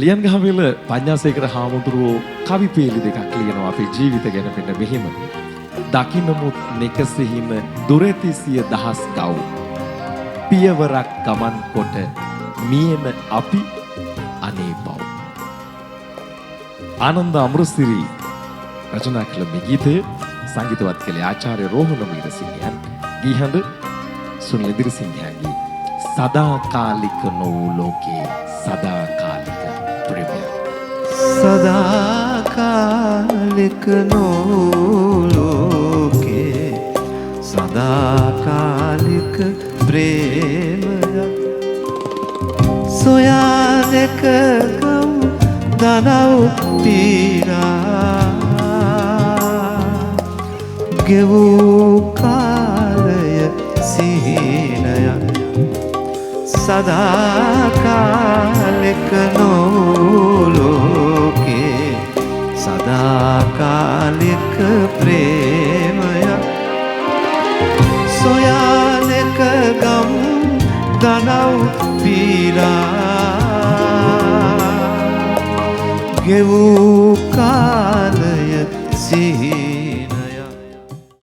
ලියන්ගහවෙල පඤ්ඤාසේකර හාමුදුරුවෝ කවි පේලි දෙකක් ලියනවා අපේ ජීවිත ගැන මෙන්න මෙහෙම. දකින්නමුත් නෙකසෙහිම දුරතිසිය දහස් ගව්. පියවරක් ගමන් කොට මියන අපි අනේ බව. ආනන්ද අමරසිරි රචනා කළ මේ ගීතය සංගීතවත් කළේ ආචාර්ය රෝහණ වීරසිංහයන්. ගීහඬ සුනිල් දිරිසිංහයන්ගේ සදාකාලික නොවූ ලෝකේ සදාකාලික ප්‍රේමය. සදාකාලික නොවූ ලෝකේ සදාකාලික ප්‍රේමය සොයා දෙක ගම් දනව් පීරා ගෙවූ කාලය සිහිනයක් සදාකාලික නොවූ ලෝකේ සදාකාලික ප්‍රේමයක් සොයා දෙක ගම් දනව් පීරා ගෙවූ කාලය සිහි